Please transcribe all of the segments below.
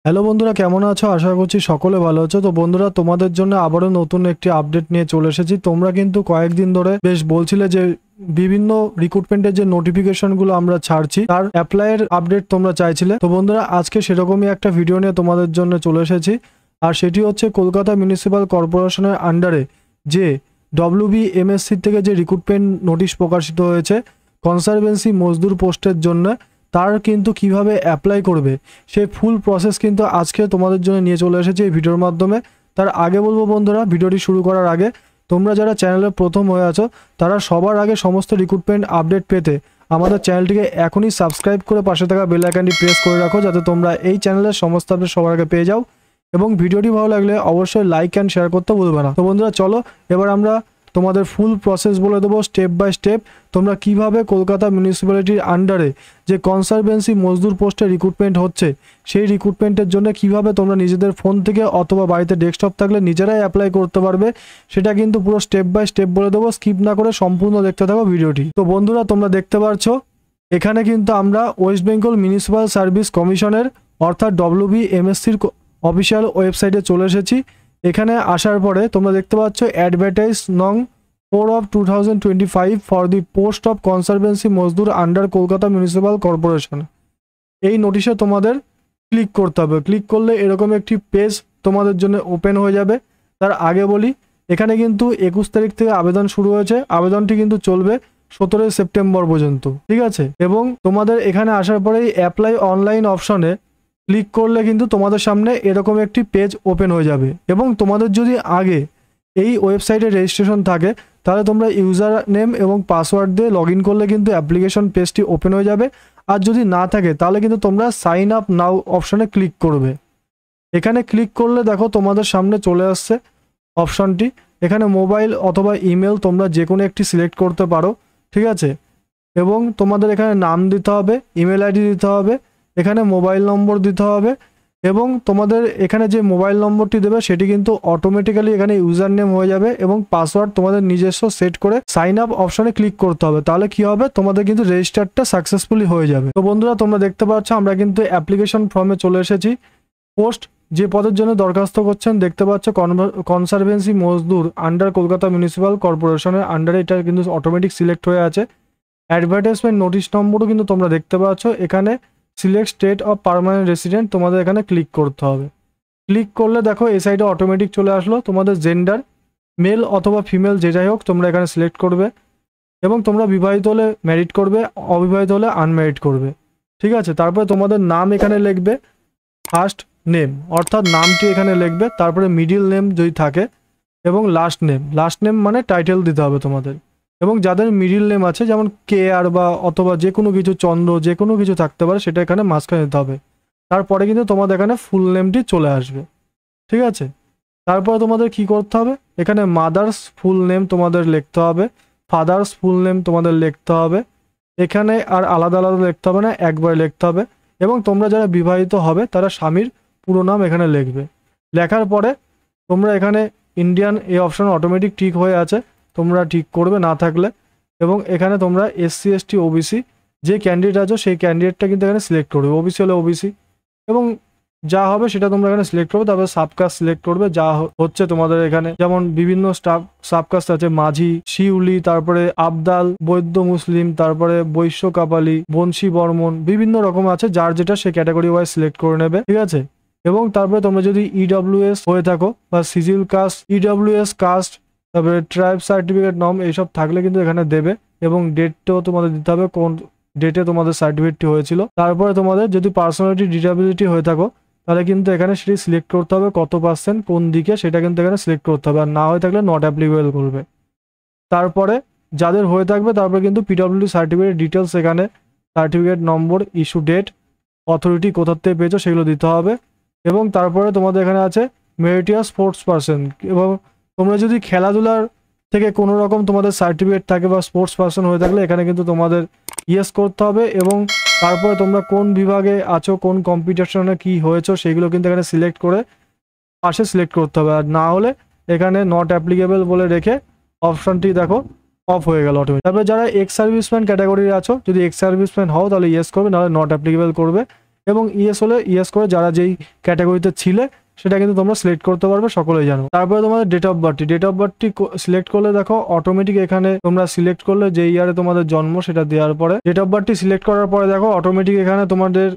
Hello বন্ধুরা, কেমন আছো? আশা করছি সকলে ভালো আছো। তো বন্ধুরা, তোমাদের জন্য আবারও নতুন একটি আপডেট নিয়ে চলে এসেছি। তোমরা কিন্তু কয়েকদিন ধরে বেশ বলছিলে যে বিভিন্ন রিক্রুটমেন্টের যে নোটিফিকেশনগুলো আমরা ছাড়ছি তার অ্যাপ্লাইয়ের আপডেট তোমরা চাইছিলে। তো বন্ধুরা, আজকে সেরকমই একটা ভিডিও নিয়ে তোমাদের জন্য চলে এসেছি। আর সেটি হচ্ছে কলকাতা মিউনিসিপ্যাল কর্পোরেশনের আন্ডারে যে WBMSC থেকে যে রিক্রুটমেন্ট নোটিশ প্রকাশিত হয়েছে কনসারভেন্সি মজদুর পোস্টের জন্য, তার কিন্তু কিভাবে অ্যাপ্লাই করবে সেই ফুল প্রসেস কিন্তু আজকে তোমাদের জন্য নিয়ে চলে এসেছি এই ভিডিওর মাধ্যমে। তার আগে বলবো বন্ধুরা, ভিডিওটি শুরু করার আগে তোমরা যারা চ্যানেলে প্রথম হয়ে আছো তারা সবার আগে সমস্ত রিক্রুটমেন্ট আপডেট পেতে আমাদের চ্যানেলটিকে এখনই সাবস্ক্রাইব করে পাশে থাকা বেল আইকনটি প্রেস করে রাখো, যাতে তোমরা এই চ্যানেলের সমস্ত আপডেট সবার আগে পেয়ে যাও। এবং ভিডিওটি ভালো লাগলে অবশ্যই লাইক অ্যান্ড শেয়ার করতে ভুলবে না। তো বন্ধুরা, চলো এবার আমরা তোমাদের ফুল প্রসেস বলে দেবো স্টেপ বাই স্টেপ। তোমরা কিভাবে কলকাতা মিউনিসিপ্যালিটির আন্ডারে যে কনসারভেন্সি মজদুর পোস্টে রিক্রুটমেন্ট হচ্ছে সেই রিক্রুটমেন্টের জন্য কিভাবে তোমরা নিজেদের ফোন থেকে অথবা বাড়িতে ডেস্কটপ থাকলে নিজেরাই অ্যাপ্লাই করতে পারবে, সেটা কিন্তু পুরো স্টেপ বাই স্টেপ বলে দেবো। স্কিপ না করে সম্পূর্ণ দেখতে থাকো ভিডিওটি। তো বন্ধুরা, তোমরা দেখতে পাচ্ছো এখানে কিন্তু আমরা ওয়েস্ট বেঙ্গল মিউনিসিপ্যাল সার্ভিস কমিশনের অর্থাৎ WBMSCর অফিসিয়াল ওয়েবসাইটে চলে এসেছি। এখানে আসার পরে তোমরা দেখতে পাচ্ছ অ্যাডভার্টাইজ নং 4 of 2025 for the post of কনসারভেন্সি Mazdoor under Kolkata municipal corporation. এই নোটিশে তোমাদের ক্লিক করতে হবে। ক্লিক করলে এরকম একটি পেজ তোমাদের জন্য ওপেন হয়ে যাবে। তার আগে বলি, এখানে কিন্তু 21 তারিখ থেকে আবেদন শুরু হয়েছে। আবেদনটি কিন্তু চলবে 17 সেপ্টেম্বর পর্যন্ত, ঠিক আছে? এবং তোমাদের এখানে আসার পরেই অ্যাপ্লাই অনলাইন অপশনে ক্লিক করলে কিন্তু তোমাদের সামনে এরকম একটি পেজ ওপেন হয়ে যাবে। এবং তোমাদের যদি আগে এই ওয়েবসাইটে রেজিস্ট্রেশন থাকে তাহলে তোমরা ইউজার নেম এবং পাসওয়ার্ড দিয়ে লগ ইন করলে কিন্তু অ্যাপ্লিকেশন পেজটি ওপেন হয়ে যাবে। আর যদি না থাকে তাহলে কিন্তু তোমরা সাইন আপ নাও অপশনে ক্লিক করবে। এখানে ক্লিক করলে দেখো তোমাদের সামনে চলে আসছে অপশনটি। এখানে মোবাইল অথবা ইমেল তোমরা যে কোনো একটি সিলেক্ট করতে পারো, ঠিক আছে? এবং তোমাদের এখানে নাম দিতে হবে, ইমেল আইডি দিতে হবে, এখানে মোবাইল নম্বর দিতে হবে। এবং তোমাদের এখানে যে মোবাইল নম্বরটি দেবে সেটি কিন্তু অটোমেটিক্যালি এখানে ইউজার নেম হয়ে যাবে এবং পাসওয়ার্ড তোমাদের নিজস্ব সেট করে সাইন আপ অপশনে ক্লিক করতে হবে। তাহলে কি হবে, তোমাদের কিন্তু রেজিস্টারটা সাকসেসফুলি হয়ে যাবে। তো বন্ধুরা, তোমরা দেখতে পাচ্ছ আমরা কিন্তু অ্যাপ্লিকেশন ফর্মে চলে এসেছি। পোস্ট যে পদের জন্য দরখাস্ত করছেন দেখতে পাচ্ছ কনসারভেন্সি মজদুর আন্ডার কলকাতা মিউনিসিপ্যাল কর্পোরেশনের আন্ডারে, এটা কিন্তু অটোমেটিক সিলেক্ট হয়ে আছে। অ্যাডভার্টাইজমেন্ট নোটিশ নম্বরও কিন্তু তোমরা দেখতে পাচ্ছ। এখানে select state of permanent resident তোমাদের এখানে ক্লিক করতে হবে। ক্লিক করলে দেখো এই সাইডে অটোমেটিক চলে আসলো। তোমাদের জেন্ডার মেল অথবা ফিমেল যে যাই হোক তোমরা এখানে সিলেক্ট করবে। এবং তোমরা বিবাহিত হলে ম্যারিড করবে, অবিবাহিত হলে আনম্যারিড করবে, ঠিক আছে? তারপরে তোমাদের নাম এখানে লিখবে, ফার্স্ট নেম অর্থাৎ নামটি এখানে লিখবে, তারপরে মিডিল নেম যদি থাকে এবং লাস্ট নেম মানে টাইটেল দিতে হবে তোমাদের। এবং যাদের মিডিল নেম আছে যেমন কে আর বা অথবা যে কোনো কিছু চন্দ্র যে কোনো কিছু থাকতে পারে সেটা এখানে মাঝখানে দিতে হবে। তারপরে কিন্তু তোমাদের এখানে ফুল নেমটি চলে আসবে, ঠিক আছে? তারপরে তোমাদের কি করতে হবে, এখানে মাদার্স ফুল নেম তোমাদের লিখতে হবে, ফাদার্স ফুল নেম তোমাদের লিখতে হবে। এখানে আর আলাদা আলাদা লিখতে হবে না, একবার লিখতে হবে। এবং তোমরা যারা বিবাহিত হবে তারা স্বামীর পুরো নাম এখানে লিখবে। লেখার পরে তোমরা এখানে ইন্ডিয়ান এই অপশন অটোমেটিক ঠিক হয়ে আছে, তোমরা ঠিক করবে না থাকলে। এবং এখানে তোমরা SC ST OBC যে ক্যান্ডিডেট আছো সেই ক্যান্ডিডেটটা কিন্তু এখানে সিলেক্ট করবে। OBC হলে OBC এবং যা হবে সেটা তোমরা এখানে সিলেক্ট করবে। তারপরে সাবকাস্ট সিলেক্ট করবে যা হচ্ছে তোমাদের এখানে, যেমন বিভিন্ন সাবকাস্ট আছে, মাঝি, শিউলি, তারপরে আবদাল, বৈদ্য মুসলিম, তারপরে বৈশ্য কাপালি, বংশী বর্মন, বিভিন্ন রকম আছে। যার যেটা সে ক্যাটাগরি ওয়াইজ সিলেক্ট করে নেবে, ঠিক আছে? এবং তারপরে তোমরা যদি EWS হয়ে থাকো বা সিজিল কাস্ট, EWS কাস্ট, তারপরে ট্রাইব সার্টিফিকেট নম এইসব থাকলে কিন্তু এখানে দেবে। এবং ডেটটাও তোমাদের দিতে হবে, কোন ডেটে তোমাদের সার্টিফিকেটটি হয়েছিল। তারপরে তোমাদের যদি পার্সোনালিটি ডিসেবিলিটি হয়ে থাকো তাহলে কিন্তু এখানে সেটি সিলেক্ট করতে হবে, কত পার্সেন্ট কোন দিকে সেটা কিন্তু এখানে সিলেক্ট করতে হবে। আর না হয়ে থাকলে নট অ্যাপ্লিকেবল করবে। তারপরে যাদের হয়ে থাকবে তারপরে কিন্তু PWD সার্টিফিকেট ডিটেলস, এখানে certificate number, issue date, authority কোথার থেকে পেয়েছো সেগুলো দিতে হবে। এবং তারপরে তোমাদের এখানে আছে মেরিটিয়াস স্পোর্টস পার্সন। এবং তোমরা যদি খেলাধুলার থেকে কোনো রকম তোমাদের সার্টিফিকেট থাকে বা স্পোর্টস পার্সন হয়ে থাকলে এখানে কিন্তু তোমাদের ইয়েস করতে হবে। এবং তারপরে তোমরা কোন বিভাগে আছো, কোন কম্পিটিশনে কি হয়েছো সেগুলো কিন্তু এখানে সিলেক্ট করে পাশে সিলেক্ট করতে হবে। আর না হলে এখানে নট অ্যাপ্লিকেবল বলে রেখে অপশনটি দেখো অফ হয়ে গেল অটোমেটিক। তারপরে যারা এক্স সার্ভিসম্যান ক্যাটাগরির আছো, যদি এক্স সার্ভিসম্যান হও তাহলে ইয়েস করবে, নাহলে নট অ্যাপ্লিকেবল করবে। এবং ইয়েস হলে ইয়েস করে যারা যেই ক্যাটাগরিতে ছিলে সেটা কিন্তু তোমরা সিলেক্ট করতে পারবে, সকলেই জানো। তারপরে তোমাদের ডেট অফ বার্থটি সিলেক্ট করলে দেখো অটোমেটিক এখানে তোমরা সিলেক্ট করলে যে ইয়ারে তোমাদের জন্ম সেটা দেওয়ার পরে ডেট অফ বার্থটি সিলেক্ট করার পরে দেখো অটোমেটিক এখানে তোমাদের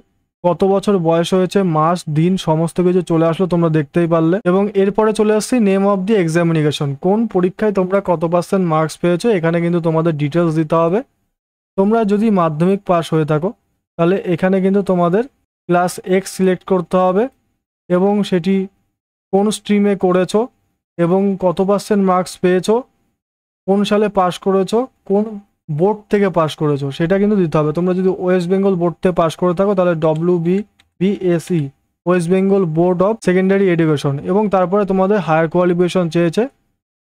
কত বছর বয়স হয়েছে, মাস, দিন সমস্ত কিছু চলে আসলো, তোমরা দেখতেই পারলে। এবং এরপরে চলে আসছি নেম অফ দি এক্সামিনেশন, কোন পরীক্ষায় তোমরা কত পার্সেন্ট মার্কস পেয়েছো, এখানে কিন্তু তোমাদের ডিটেলস দিতে হবে। তোমরা যদি মাধ্যমিক পাস হয়ে থাকো তাহলে এখানে কিন্তু তোমাদের ক্লাস এক্স সিলেক্ট করতে হবে এবং সেটি কোন স্ট্রিমে করেছো এবং কত পার্সেন্ট মার্কস পেয়েছো, কোন সালে পাস করেছো, কোন বোর্ড থেকে পাস করেছো সেটা কিন্তু দিতে হবে। তোমরা যদি ওয়েস্ট বেঙ্গল বোর্ড থেকে পাস করে থাকো তাহলে WBBSE, West Bengal board of secondary education, এবং তারপরে তোমাদের হায়ার কোয়ালিফিকেশন চেয়েছে।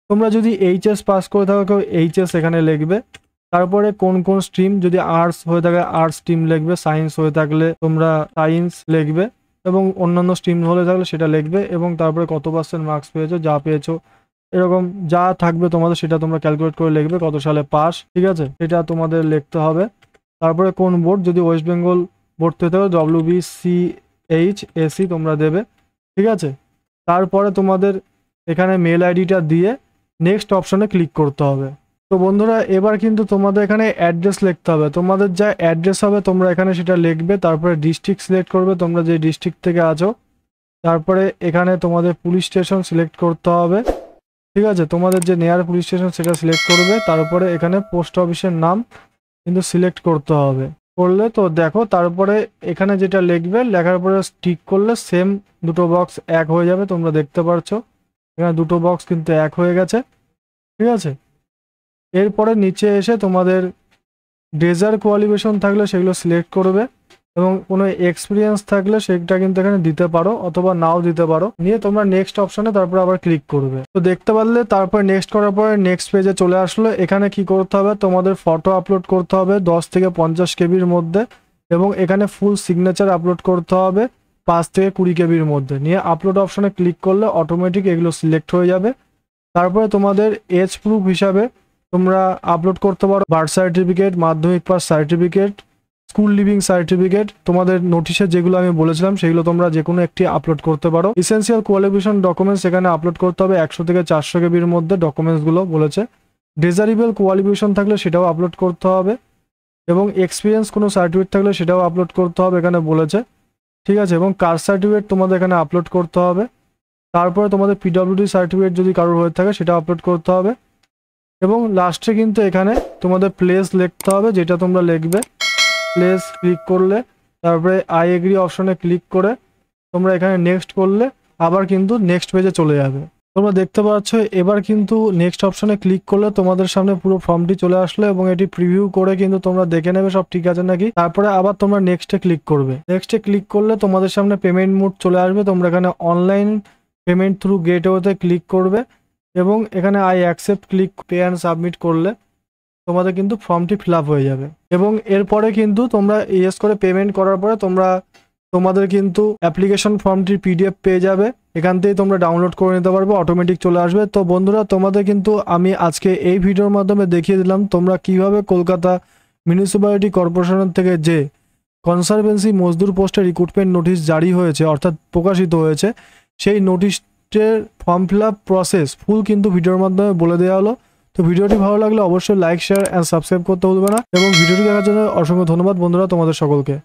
তোমরা যদি এইচএস পাস করে থাকো এইচএস এখানে লিখবে। তারপরে কোন কোন স্ট্রিম, যদি আর্টস হয়ে থাকে আর্টস স্ট্রিম লিখবে, সায়েন্স হয়ে থাকলে তোমরা সায়েন্স লিখবে এবং অন্যান্য স্ট্রিম হলে থাকলে সেটা লিখবে, এবং তারপরে কত পার্সেন্ট মার্কস পেয়েছো, যা পেয়েছো এরকম যা থাকবে তোমাদের সেটা তোমরা ক্যালকুলেট করে লিখবে, কত সালে পাস, ঠিক আছে, এটা তোমাদের লিখতে হবে। তারপরে কোন বোর্ড, যদি ওয়েস্ট বেঙ্গল বোর্ড থেকে থাকো WBCHSE তোমরা দেবে, ঠিক আছে। তারপরে তোমাদের এখানে মেল আইডিটা দিয়ে নেক্সট অপশনে ক্লিক করতে হবে। তো বন্ধুরা এবার কিন্তু তোমাদের এখানে অ্যাড্রেস লিখতে হবে, তোমাদের যা অ্যাড্রেস হবে তোমরা এখানে সেটা লিখবে। তারপরে ডিস্ট্রিক্ট সিলেক্ট করবে, তোমরা যে ডিস্ট্রিক্ট থেকে আছো। তারপরে এখানে তোমাদের পুলিশ স্টেশন সিলেক্ট করতে হবে, ঠিক আছে, তোমাদের যে নিয়ার পুলিশ স্টেশন সেটা সিলেক্ট করবে। তারপরে এখানে পোস্ট অফিসের নাম কিন্তু সিলেক্ট করতে হবে, করলে তো দেখো তারপরে এখানে যেটা লিখবে লেখার পরে টিক করলে সেম দুটো বক্স এক হয়ে যাবে, তোমরা দেখতে পারছো এখানে দুটো বক্স কিন্তু এক হয়ে গেছে, ঠিক আছে। এরপরে নিচে এসে তোমাদের ডেজার কোয়ালিফিকেশন থাকলে সেগুলো সিলেক্ট করবে এবং কোনো এক্সপিরিয়েন্স থাকলে সেটা কিন্তু এখানে দিতে পারো অথবা নাও দিতে পারো, নিয়ে তোমরা নেক্সট অপশনে তারপর আবার ক্লিক করবে। তো দেখতে পারলে তারপর নেক্সট করার পরে নেক্সট পেজে চলে আসলো। এখানে কি করতে হবে, তোমাদের ফটো আপলোড করতে হবে 10 থেকে 50 কেবির মধ্যে, এবং এখানে ফুল সিগনেচার আপলোড করতে হবে 5 থেকে 20 কেবির মধ্যে, নিয়ে আপলোড অপশনে ক্লিক করলে অটোমেটিক এগুলো সিলেক্ট হয়ে যাবে। তারপরে তোমাদের এজ প্রুফ হিসাবে তোমরা আপলোড করতে পারো বার্থ সার্টিফিকেট, মাধ্যমিক pass certificate, school living certificate, তোমাদের নোটিশে যেগুলো আমি বলেছিলাম সেগুলো তোমরা যে কোনো একটি আপলোড করতে পারো। এসেনশিয়াল কোয়ালিফিকেশন ডকুমেন্টস এখানে আপলোড করতে হবে 100 থেকে 400 কেবির মধ্যে, ডকুমেন্টসগুলো বলেছে। ডিজারেবল কোয়ালিফিকেশন থাকলে সেটাও আপলোড করতে হবে, এবং এক্সপিরিয়েন্স কোনো সার্টিফিকেট থাকলে সেটাও আপলোড করতে হবে এখানে বলেছে, ঠিক আছে। এবং কাস্ট সার্টিফিকেট তোমাদের এখানে আপলোড করতে হবে। তারপরে তোমাদের PWD সার্টিফিকেট যদি কারোর হয়ে থাকে সেটা আপলোড করতে হবে, এবং লাস্টে কিন্তু এখানে তোমাদের প্লেস লিখতে হবে, যেটা তোমরা লিখবে প্লেস ক্লিক করলে তারপরে আই এগ্রি অপশনে ক্লিক করে তোমরা এখানে নেক্সট করলে আবার কিন্তু নেক্সট পেজে চলে যাবে। তোমরা দেখতে পাচ্ছ এবার কিন্তু নেক্সট অপশনে ক্লিক করলে তোমাদের সামনে পুরো ফর্মটি চলে আসলো, এবং এটি প্রিভিউ করে কিন্তু তোমরা দেখে নেবে সব ঠিক আছে নাকি। তারপরে আবার তোমরা নেক্সটে ক্লিক করবে, নেক্সটে ক্লিক করলে তোমাদের সামনে পেমেন্ট মোড চলে আসবে। তোমরা এখানে অনলাইন পেমেন্ট থ্রু গেটওয়েতে ক্লিক করবে এবং এখানে I accept click pay and submit করলে তোমাদের কিন্তু ফর্মটি ফিল আপ হয়ে যাবে। এবং এরপরে কিন্তু তোমরা ইয়েস করে পেমেন্ট করার পরে তোমাদের কিন্তু অ্যাপ্লিকেশন ফর্মটির PDF পেয়ে যাবে, এখান থেকেই তোমরা ডাউনলোড করে নিতে পারবে, অটোমেটিক চলে আসবে। তো বন্ধুরা তোমাদের কিন্তু আমি আজকে এই ভিডিওর মাধ্যমে দেখিয়ে দিলাম তোমরা কিভাবে কলকাতা মিউনিসিপ্যালিটি কর্পোরেশন থেকে যে কনসারভেন্সি মজদুর পোস্টে রিক্রুটমেন্ট নোটিশ জারি হয়েছে অর্থাৎ প্রকাশিত হয়েছে, সেই নোটিশের ফর্ম ফিল আপ প্রসেস ফুল কিন্তু ভিডিওর মাধ্যমে বলে দেওয়া হলো। তো ভিডিওটি ভালো লাগলে অবশ্যই লাইক, শেয়ার অ্যান্ড সাবস্ক্রাইব করতে ভুলবে না, এবং ভিডিওটি দেখার জন্য অসংখ্য ধন্যবাদ বন্ধুরা তোমাদের সকলকে।